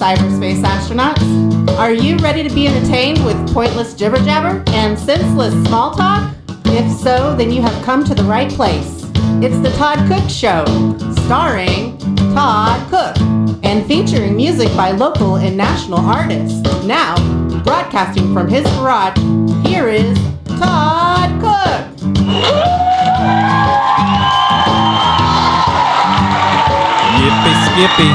cyberspace astronauts. Are you ready to be entertained with pointless jibber-jabber and senseless small talk? If so, then you have come to the right place. It's the Todd Cook Show, starring Todd Cook, and featuring music by local and national artists. Now, broadcasting from his garage, here is Todd Cook. Yippee skippy.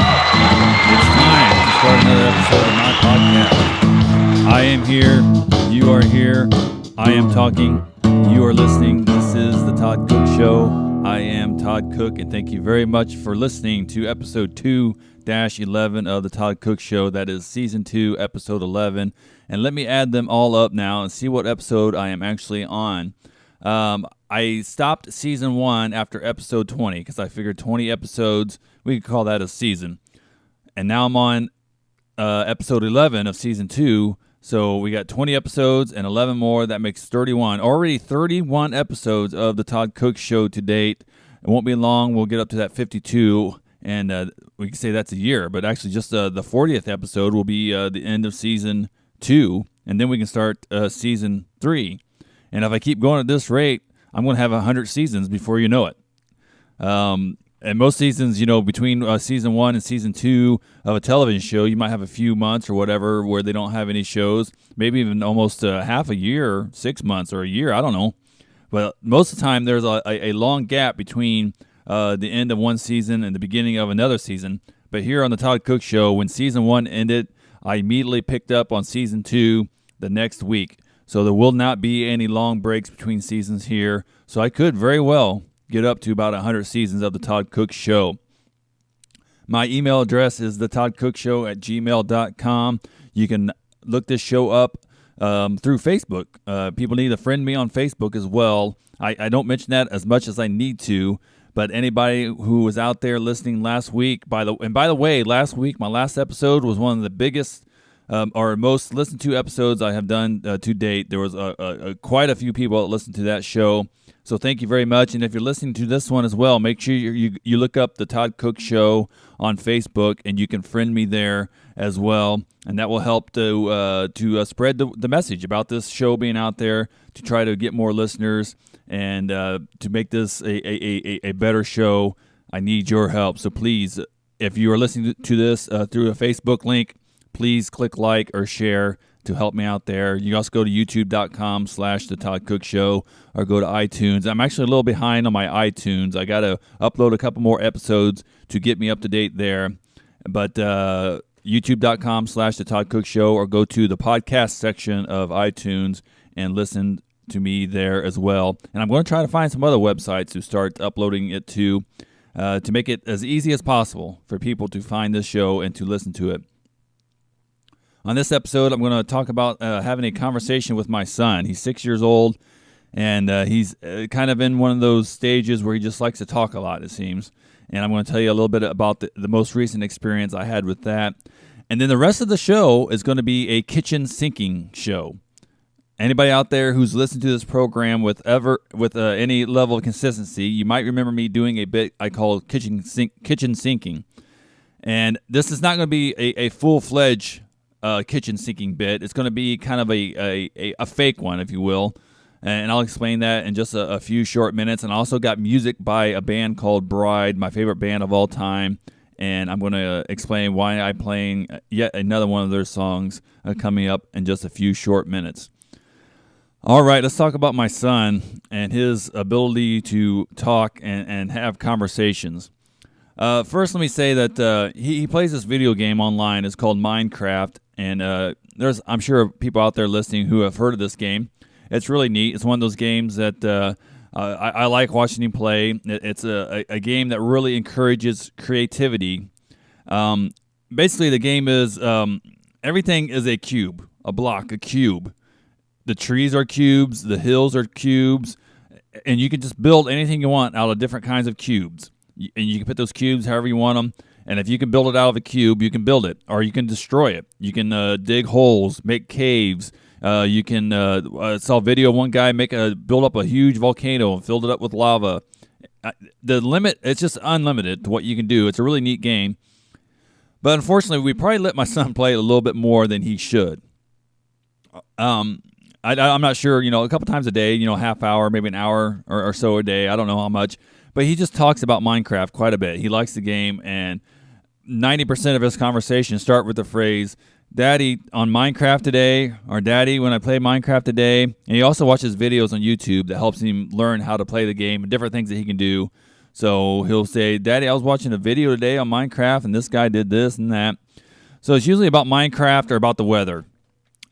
It's time to start another episode of my podcast. I am here. You are here. I am talking. You are listening. This is the Todd Cook Show. I am Todd Cook, and thank you very much for listening to episode 2-11 of the Todd Cook Show. That is season 2, episode 11. And let me add them all up now and see what episode I am actually on. I stopped season 1 after episode 20 because I figured 20 episodes, we could call that a season. And now I'm on episode 11 of season 2. So we got 20 episodes and 11 more. That makes 31. Already 31 episodes of the Todd Cook Show to date. It won't be long. We'll get up to that 52, and we can say that's a year. But actually, just the 40th episode will be the end of season 2, and then we can start season 3. And if I keep going at this rate, I'm going to have 100 seasons before you know it. And most seasons, you know, between season 1 and season 2 of a television show, you might have a few months or whatever where they don't have any shows, maybe even almost half a year, 6 months or a year, I don't know. But most of the time, there's a long gap between the end of one season and the beginning of another season. But here on the Todd Cook Show, when season 1 ended, I immediately picked up on season 2 the next week. So there will not be any long breaks between seasons here. So I could very well get up to about 100 seasons of the Todd Cook Show. My email address is thetoddcookshow@gmail.com. You can look this show up through Facebook. People need to friend me on Facebook as well. I don't mention that as much as I need to, but anybody who was out there listening last week, by the way, last week, my last episode was one of the biggest or most listened to episodes I have done to date. There was quite a few people that listened to that show. So thank you very much. And if you're listening to this one as well, make sure you look up the Todd Cook Show on Facebook, and you can friend me there as well. And that will help to spread the message about this show being out there, to try to get more listeners, and to make this a better show. I need your help. So please, if you are listening to this through a Facebook link, please click like or share to help me out there. You also go to youtube.com/The Todd Cook Show, or go to iTunes. I'm actually a little behind on my iTunes. I got to upload a couple more episodes to get me up to date there. But youtube.com/The Todd Cook Show, or go to the podcast section of iTunes and listen to me there as well. And I'm going to try to find some other websites to start uploading it to make it as easy as possible for people to find this show and to listen to it. On this episode, I'm going to talk about having a conversation with my son. He's 6 years old, and he's kind of in one of those stages where he just likes to talk a lot, it seems. And I'm going to tell you a little bit about the most recent experience I had with that. And then the rest of the show is going to be a kitchen sinking show. Anybody out there who's listened to this program with any level of consistency, you might remember me doing a bit I call kitchen sinking. And this is not going to be a full-fledged kitchen sinking bit. It's going to be kind of a fake one, if you will, and I'll explain that in just a few short minutes. And I also got music by a band called Bride, my favorite band of all time, and I'm going to explain why I'm playing yet another one of their songs coming up in just a few short minutes. All right, let's talk about my son and his ability to talk and have conversations. First, let me say that he plays this video game online. It's called Minecraft, and I'm sure people out there listening who have heard of this game. It's really neat. It's one of those games that I like watching him play. It's a game that really encourages creativity. Basically, the game is everything is a cube, a block, a cube. The trees are cubes, the hills are cubes, and you can just build anything you want out of different kinds of cubes. And you can put those cubes however you want them. And if you can build it out of a cube, you can build it, or you can destroy it. You can dig holes, make caves. You can saw a video of one guy build up a huge volcano and filled it up with lava. The limit, it's just unlimited to what you can do. It's a really neat game. But unfortunately, we probably let my son play a little bit more than he should. I'm not sure, a couple times a day, half hour, maybe an hour or so a day. I don't know how much. But he just talks about Minecraft quite a bit. He likes the game, and 90% of his conversations start with the phrase, Daddy, on Minecraft today, or Daddy, when I play Minecraft today. And he also watches videos on YouTube that helps him learn how to play the game and different things that he can do. So he'll say, Daddy, I was watching a video today on Minecraft, and this guy did this and that. So it's usually about Minecraft or about the weather.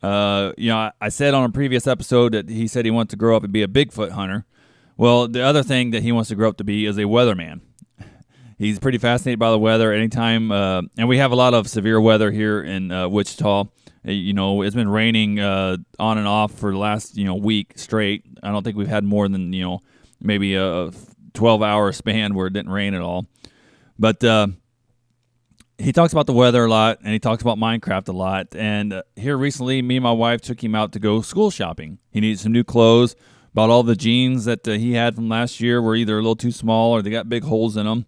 I said on a previous episode that he said he wants to grow up and be a Bigfoot hunter. Well, the other thing that he wants to grow up to be is a weatherman. He's pretty fascinated by the weather. Anytime, and we have a lot of severe weather here in Wichita. It's been raining on and off for the last week straight. I don't think we've had more than maybe a 12-hour span where it didn't rain at all. But he talks about the weather a lot, and he talks about Minecraft a lot. And here recently, me and my wife took him out to go school shopping. He needed some new clothes. About all the jeans that he had from last year were either a little too small or they got big holes in them.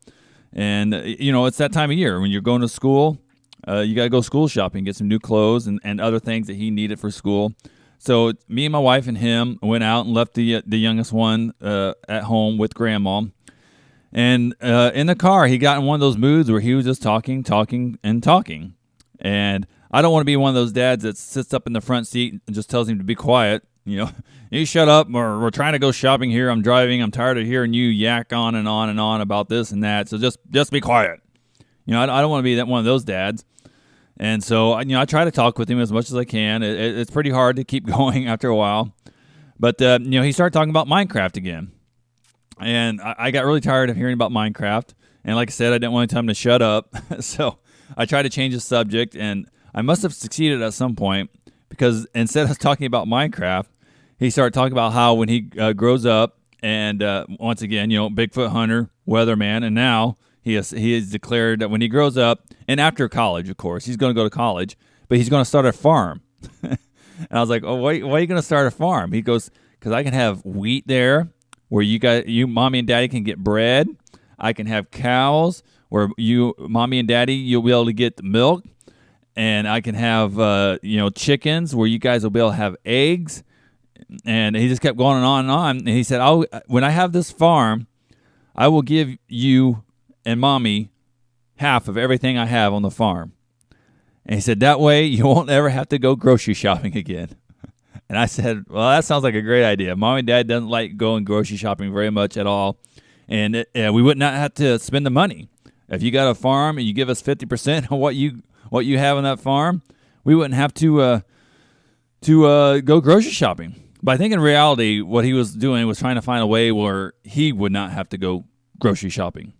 And, it's that time of year. When you're going to school, you got to go school shopping, get some new clothes and other things that he needed for school. So me and my wife and him went out and left the youngest one at home with Grandma. And in the car, he got in one of those moods where he was just talking. And I don't want to be one of those dads that sits up in the front seat and just tells him to be quiet. You shut up, or we're trying to go shopping here. I'm driving. I'm tired of hearing you yak on and on and on about this and that. So just be quiet. I don't want to be that one of those dads. And so, I try to talk with him as much as I can. It's pretty hard to keep going after a while. But, he started talking about Minecraft again. And I got really tired of hearing about Minecraft. And like I said, I didn't want to tell him to shut up. So I tried to change the subject, and I must have succeeded at some point. Because instead of talking about Minecraft, he started talking about how when he grows up and once again, Bigfoot hunter, weatherman, and now he has declared that when he grows up, and after college, of course, he's going to go to college, but he's going to start a farm. And I was like, oh, why are you going to start a farm? He goes, because I can have wheat there where you, mommy and daddy can get bread. I can have cows where you, mommy and daddy, you'll be able to get the milk. And I can have, chickens where you guys will be able to have eggs. And he just kept going on and on. And he said, when I have this farm, I will give you and mommy half of everything I have on the farm. And he said, that way you won't ever have to go grocery shopping again. And I said, well, that sounds like a great idea. Mom and dad doesn't like going grocery shopping very much at all. And we would not have to spend the money. If you got a farm and you give us 50% of what you have on that farm, we wouldn't have to go grocery shopping. But I think in reality, what he was doing was trying to find a way where he would not have to go grocery shopping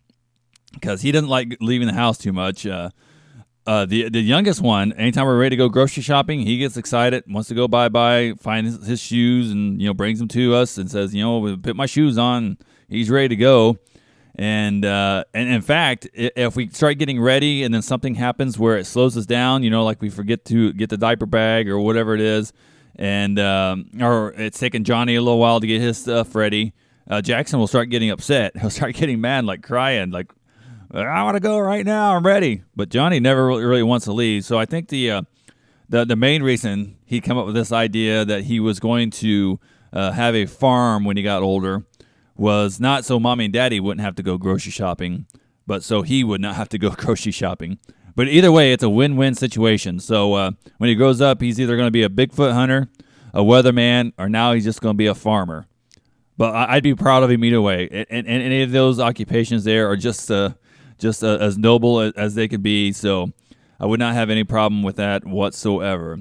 because he doesn't like leaving the house too much. The youngest one, anytime we're ready to go grocery shopping, he gets excited, wants to go buy, finds his shoes, and brings them to us and says, put my shoes on. He's ready to go. And in fact, if we start getting ready and then something happens where it slows us down, like we forget to get the diaper bag or whatever it is, and or it's taking Johnny a little while to get his stuff ready, Jackson will start getting upset. He'll start getting mad, like crying, like, I want to go right now. I'm ready. But Johnny never really wants to leave. So I think the main reason he came up with this idea that he was going to have a farm when he got older was not so mommy and daddy wouldn't have to go grocery shopping, but so he would not have to go grocery shopping. But either way, it's a win-win situation. So when he grows up, he's either going to be a Bigfoot hunter, a weatherman, or now he's just going to be a farmer. But I'd be proud of him either way. And any of those occupations there are just as noble as they could be. So I would not have any problem with that whatsoever.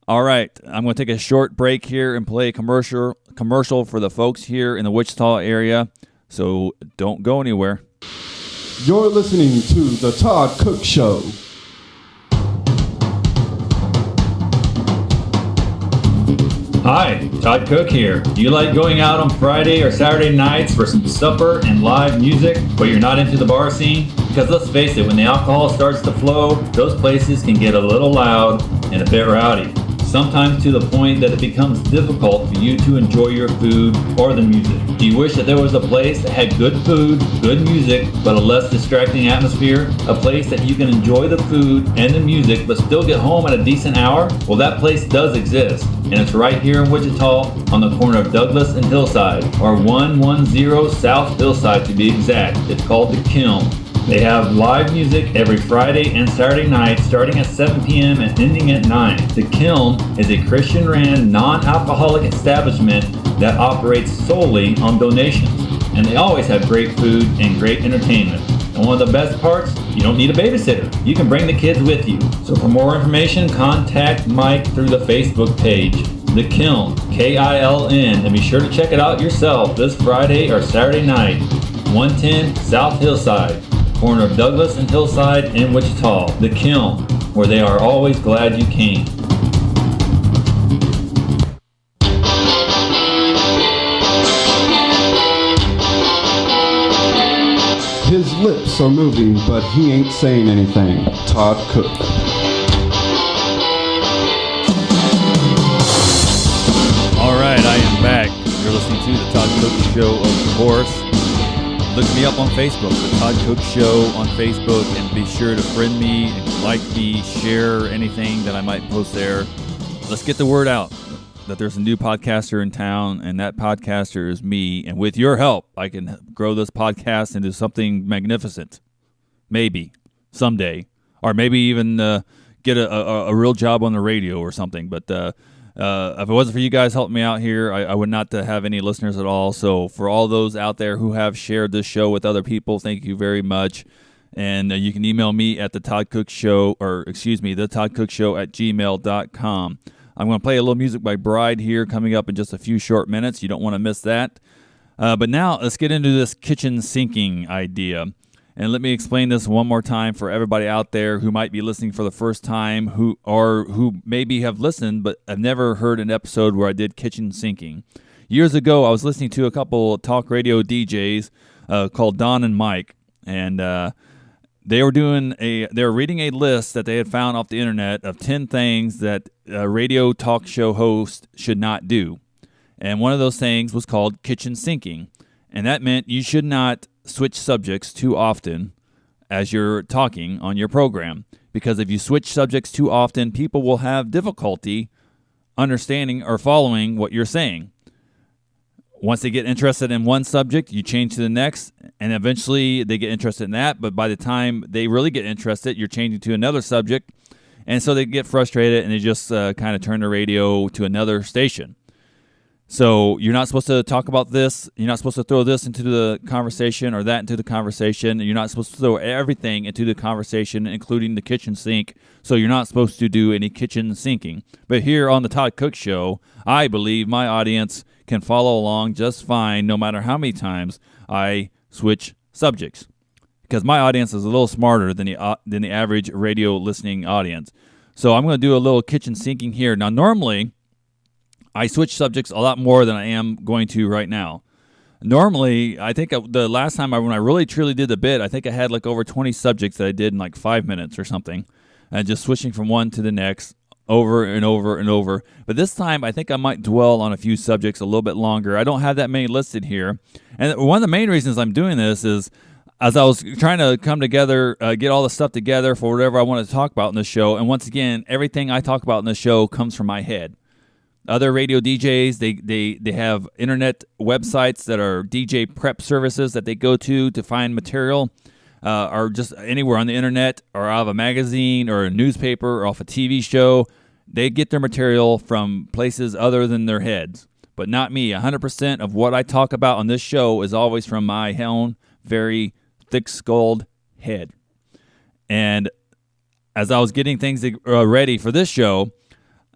All right, I'm going to take a short break here and play a commercial for the folks here in the Wichita area. So don't go anywhere. You're listening to The Todd Cook Show. Hi, Todd Cook here. Do you like going out on Friday or Saturday nights for some supper and live music, but you're not into the bar scene? Because let's face it, when the alcohol starts to flow, those places can get a little loud and a bit rowdy. sometimes to the point that it becomes difficult for you to enjoy your food or the music? Do you wish that there was a place that had good food, good music, but a less distracting atmosphere? A place that you can enjoy the food and the music but still get home at a decent hour? Well, that place does exist, and it's right here in Wichita on the corner of Douglas and Hillside, or 110 South Hillside to be exact. It's called The Kiln. They have live music every Friday and Saturday night starting at 7 p.m. and ending at 9. The Kiln is a Christian-ran, non-alcoholic establishment that operates solely on donations. And they always have great food and great entertainment. And one of the best parts, you don't need a babysitter. You can bring the kids with you. So for more information, contact Mike through the Facebook page, The Kiln, K-I-L-N, and be sure to check it out yourself this Friday or Saturday night, 110 South Hillside, corner of Douglas and Hillside in Wichita. The Kiln, where they are always glad you came. His lips are moving, but he ain't saying anything. Todd Cook. All right, I am back. You're listening to the Todd Cook Show, of course. Look me up on Facebook, the Todd Cook Show on Facebook, and be sure to friend me, like me, share anything that I might post there. Let's get the word out that there's a new podcaster in town, and that podcaster is me. And with your help, I can grow this podcast into something magnificent. Maybe someday, or maybe even get a real job on the radio or something. But if it wasn't for you guys helping me out here, I would not have any listeners at all. So for all those out there who have shared this show with other people, thank you very much. And you can email me at the Todd Cook Show, the Todd Cook Show at gmail.com. I'm going to play a little music by Bride here coming up in just a few short minutes. You don't want to miss that. But now let's get into this kitchen sinking idea. And let me explain this one more time for everybody out there who might be listening for the first time, who maybe have listened but have never heard an episode where I did kitchen sinking. Years ago, I was listening to a couple of talk radio DJs called Don and Mike, and they were reading a list that they had found off the internet of 10 things that a radio talk show host should not do. And one of those things was called kitchen sinking. And that meant you should not switch subjects too often as you're talking on your program. Because if you switch subjects too often, people will have difficulty understanding or following what you're saying. Once they get interested in one subject, you change to the next, and eventually they get interested in that. But by the time they really get interested, you're changing to another subject. And so they get frustrated, and they just kind of turn the radio to another station. So you're not supposed to talk about this. You're not supposed to throw this into the conversation or that into the conversation. You're not supposed to throw everything into the conversation, including the kitchen sink. So you're not supposed to do any kitchen sinking. But here on the Todd Cook Show, I believe my audience can follow along just fine no matter how many times I switch subjects. Because my audience is a little smarter than the average radio listening audience. So I'm going to do a little kitchen sinking here. Now, normally, I switch subjects a lot more than I am going to right now. Normally, I think the last time when I really truly did the bit, I think I had like over 20 subjects that I did in like 5 minutes or something, and just switching from one to the next over and over and over. But this time, I think I might dwell on a few subjects a little bit longer. I don't have that many listed here. And one of the main reasons I'm doing this is as I was trying to come together, get all the stuff together for whatever I want to talk about in this show. And once again, everything I talk about in this show comes from my head. Other radio DJs, they have internet websites that are DJ prep services that they go to find material, or just anywhere on the internet, or out of a magazine, or a newspaper, or off a TV show. They get their material from places other than their heads, but not me. 100% of what I talk about on this show is always from my own very thick-skulled head. And as I was getting things ready for this show,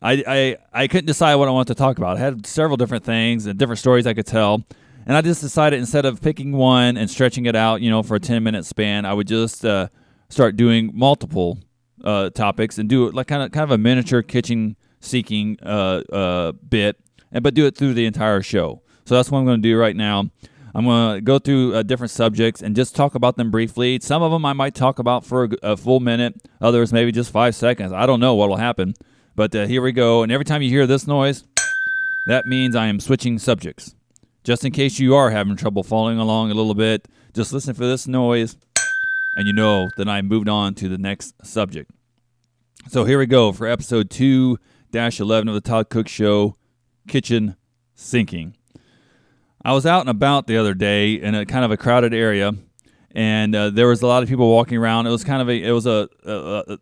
I couldn't decide what I wanted to talk about. I had several different things and different stories I could tell. And I just decided instead of picking one and stretching it out, for a 10-minute span, I would just start doing multiple topics and do it like kind of a miniature kitchen seeking bit, but do it through the entire show. So that's what I'm going to do right now. I'm going to go through different subjects and just talk about them briefly. Some of them I might talk about for a full minute. Others maybe just 5 seconds. I don't know what will happen. But here we go. And every time you hear this noise, that means I am switching subjects. Just in case you are having trouble following along a little bit, just listen for this noise, and you know that I moved on to the next subject. So here we go for episode 2-11 of the Todd Cook Show, Kitchen Sinking. I was out and about the other day in a kind of a crowded area, and there was a lot of people walking around. It was kind of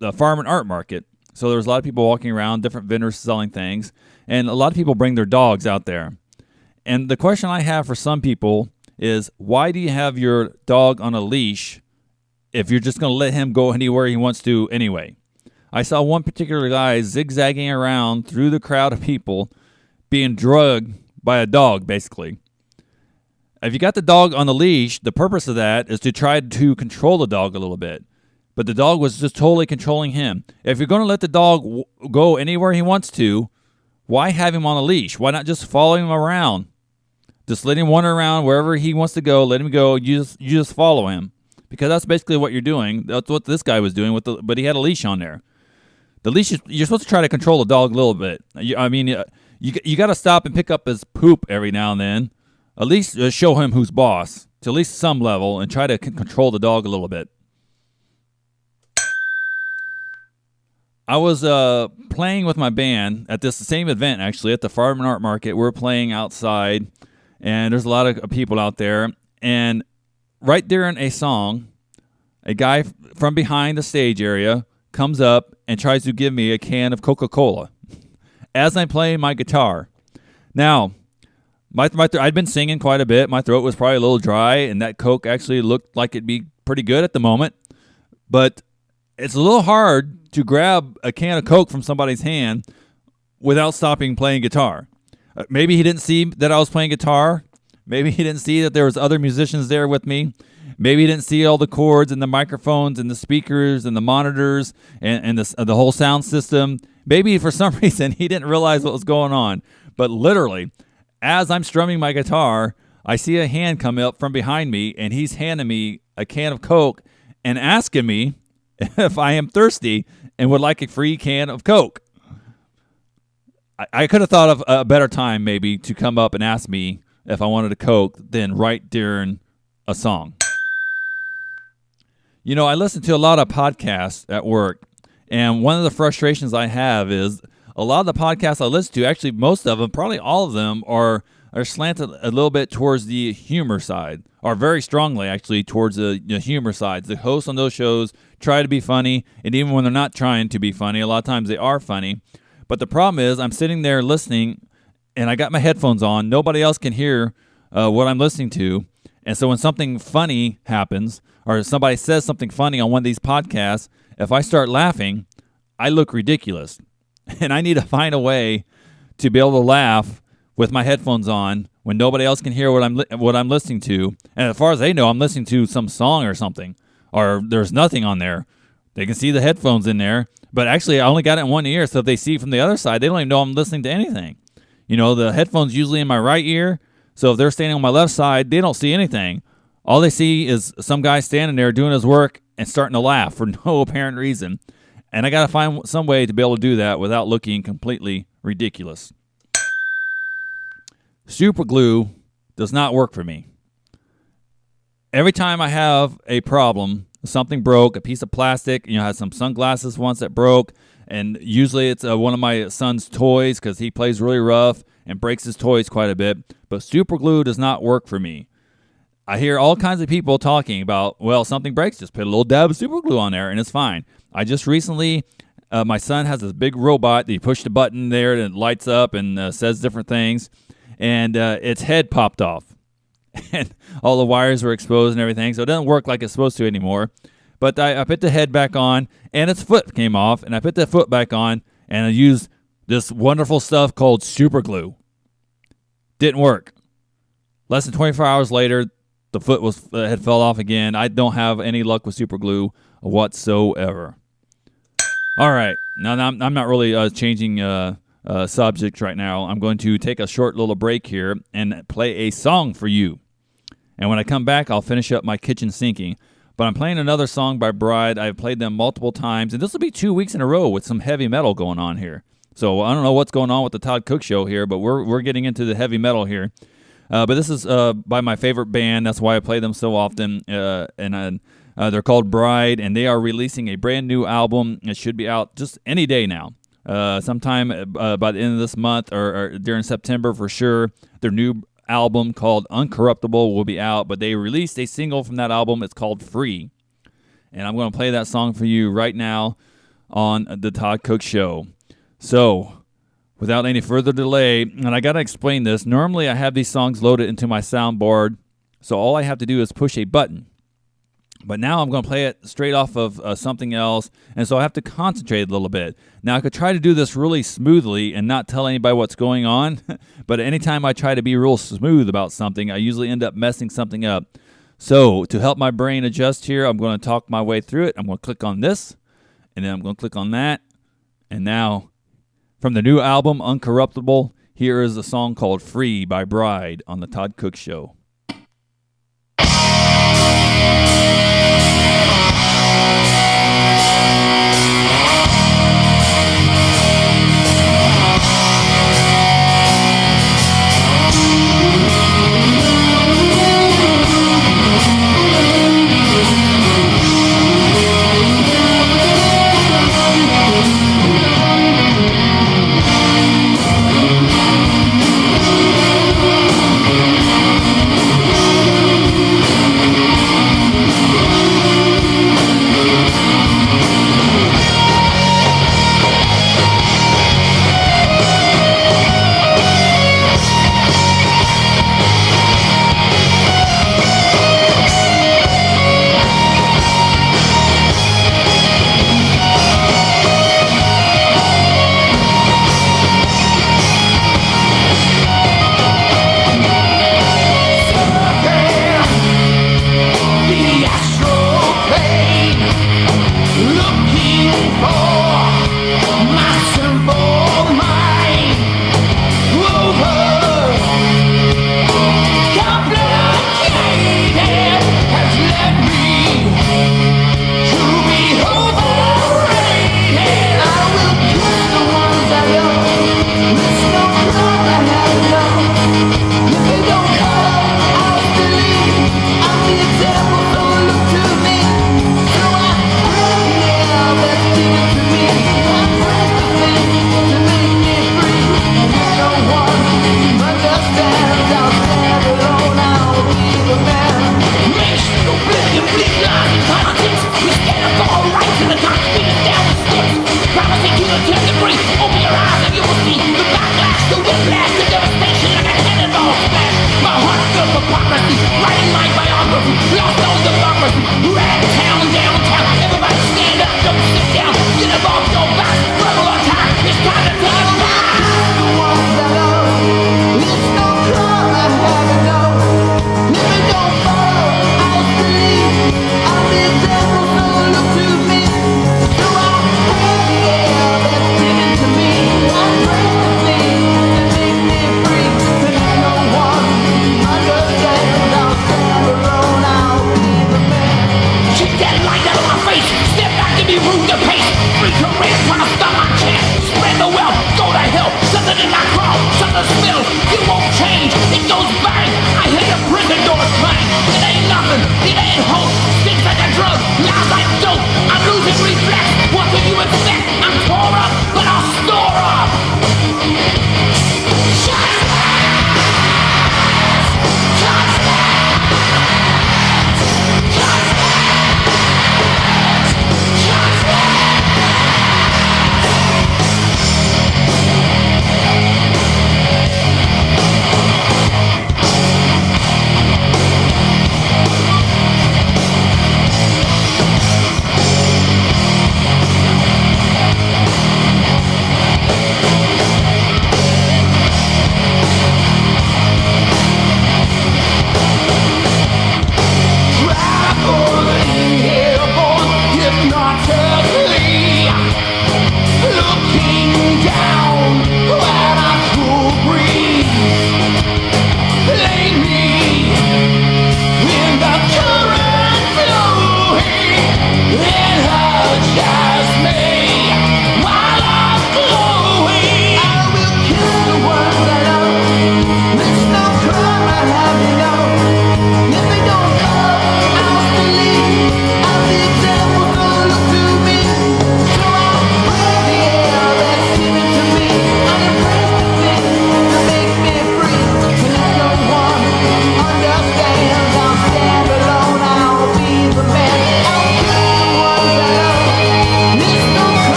a farm and art market. So there was a lot of people walking around, different vendors selling things, and a lot of people bring their dogs out there. And the question I have for some people is, why do you have your dog on a leash if you're just going to let him go anywhere he wants to anyway? I saw one particular guy zigzagging around through the crowd of people being drugged by a dog, basically. If you got the dog on the leash, the purpose of that is to try to control the dog a little bit. But the dog was just totally controlling him. If you're going to let the dog go anywhere he wants to, why have him on a leash? Why not just follow him around? Just let him wander around wherever he wants to go. Let him go. You just follow him, because that's basically what you're doing. That's what this guy was doing but he had a leash on there. The leash you're supposed to try to control the dog a little bit. You got to stop and pick up his poop every now and then. At least show him who's boss to at least some level, and try to control the dog a little bit. I was playing with my band at this same event, actually, at the Farm and Art Market. We're playing outside, and there's a lot of people out there. And right during a song, a guy from behind the stage area comes up and tries to give me a can of Coca-Cola as I'm playing my guitar. Now, I'd been singing quite a bit. My throat was probably a little dry, and that Coke actually looked like it'd be pretty good at the moment. But it's a little hard to grab a can of Coke from somebody's hand without stopping playing guitar. Maybe he didn't see that I was playing guitar. Maybe he didn't see that there was other musicians there with me. Maybe he didn't see all the cords and the microphones and the speakers and the monitors and the whole sound system. Maybe for some reason he didn't realize what was going on. But literally, as I'm strumming my guitar, I see a hand come up from behind me, and he's handing me a can of Coke and asking me if I am thirsty and would like a free can of Coke. I could have thought of a better time maybe to come up and ask me if I wanted a Coke than right during a song. You know, I listen to a lot of podcasts at work, and one of the frustrations I have is a lot of the podcasts I listen to, actually most of them, probably all of them, are slanted a little bit towards the humor side, or very strongly actually towards the humor side. The hosts on those shows try to be funny, and even when they're not trying to be funny, a lot of times they are funny. But the problem is I'm sitting there listening, and I got my headphones on. Nobody else can hear what I'm listening to. And so when something funny happens, or somebody says something funny on one of these podcasts, if I start laughing, I look ridiculous. And I need to find a way to be able to laugh with my headphones on when nobody else can hear what I'm listening to. And as far as they know, I'm listening to some song or something, or there's nothing on there. They can see the headphones in there, but actually I only got it in one ear, so if they see from the other side, they don't even know I'm listening to anything. You know, the headphones usually in my right ear, so if they're standing on my left side, they don't see anything. All they see is some guy standing there doing his work and starting to laugh for no apparent reason. And I got to find some way to be able to do that without looking completely ridiculous. Super glue does not work for me. Every time I have a problem, something broke, a piece of plastic, I had some sunglasses once that broke, and usually it's one of my son's toys because he plays really rough and breaks his toys quite a bit, but super glue does not work for me. I hear all kinds of people talking about, well, something breaks, just put a little dab of super glue on there and it's fine. I just recently, my son has this big robot that you push the button there and it lights up and says different things, and its head popped off. And all the wires were exposed and everything, so it doesn't work like it's supposed to anymore. But I put the head back on, and its foot came off, and I put the foot back on, and I used this wonderful stuff called super glue. Didn't work. Less than 24 hours later, the foot had fell off again. I don't have any luck with super glue whatsoever. All right, now I'm not really changing subject right now. I'm going to take a short little break here and play a song for you. And when I come back, I'll finish up my kitchen sinking. But I'm playing another song by Bride. I've played them multiple times, and this will be 2 weeks in a row with some heavy metal going on here. So I don't know what's going on with the Todd Cook Show here, but we're getting into the heavy metal here. But this is by my favorite band. That's why I play them so often. And they're called Bride, and they are releasing a brand new album. It should be out just any day now. Sometime by the end of this month or during September for sure. Their new album called Uncorruptible will be out, but they released a single from that album. It's called Free. And I'm going to play that song for you right now on the Todd Cook Show. So, without any further delay, and I got to explain this, normally I have these songs loaded into my soundboard, so all I have to do is push a button. But now I'm going to play it straight off of something else, and so I have to concentrate a little bit. Now, I could try to do this really smoothly and not tell anybody what's going on, but anytime I try to be real smooth about something, I usually end up messing something up. So, to help my brain adjust here, I'm going to talk my way through it. I'm going to click on this, and then I'm going to click on that. And now, from the new album, Uncorruptible, here is a song called Free by Bride on the Todd Cook Show.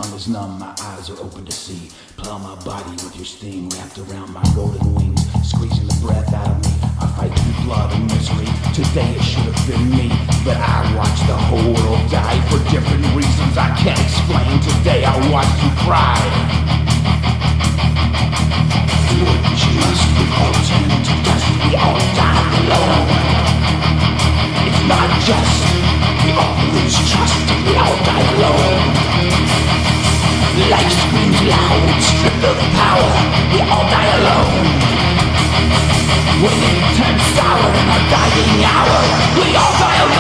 tongue is numb, my eyes are open to see. Plow my body with your sting, wrapped around my golden wings, squeezing the breath out of me. I fight through blood and misery. Today it should have been me, but I watched the whole world die for different reasons I can't explain. Today I watched you cry. Would just we all turn to dust, we all die alone. It's not just, we all lose trust, we all die alone. Life screams loud, stripped of power, we all die alone. When it turns sour in our dying hour, we all die alone.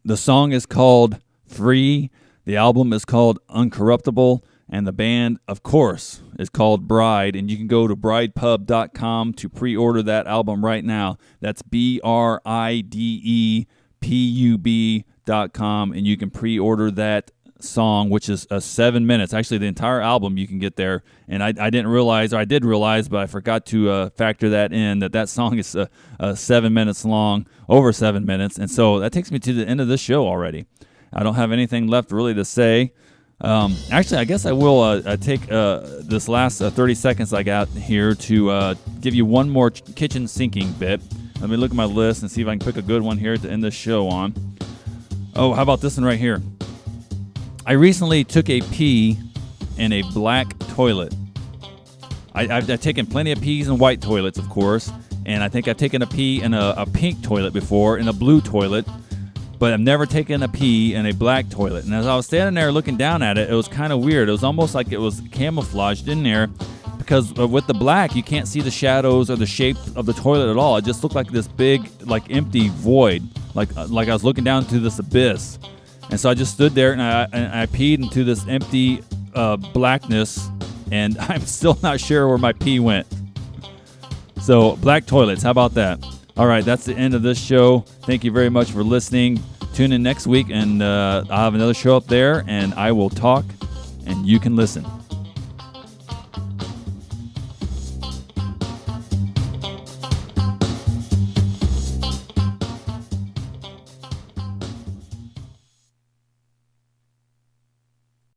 The song is called Free, the album is called Uncorruptible, and the band, of course, is called Bride, and you can go to bridepub.com to pre-order that album right now. That's BRIDEPUB.com, and you can pre-order that song, which is 7 minutes. Actually, the entire album you can get there, and I didn't realize, or I did realize, but I forgot to factor that in, that song is 7 minutes long, over 7 minutes, and so that takes me to the end of this show already. I don't have anything left really to say. Actually, I guess I will take this last 30 seconds I got here to give you one more kitchen sinking bit. Let me look at my list and see if I can pick a good one here to end this show on. Oh, how about this one right here? I recently took a pee in a black toilet. I've taken plenty of pees in white toilets, of course, and I think I've taken a pee in a pink toilet before, in a blue toilet, but I've never taken a pee in a black toilet. And as I was standing there looking down at it, it was kind of weird. It was almost like it was camouflaged in there, because with the black, you can't see the shadows or the shape of the toilet at all. It just looked like this big, like empty void, like I was looking down into this abyss. And so I just stood there and I peed into this empty blackness, and I'm still not sure where my pee went. So, black toilets, how about that? All right, that's the end of this show. Thank you very much for listening. Tune in next week, and I'll have another show up there, and I will talk, and you can listen.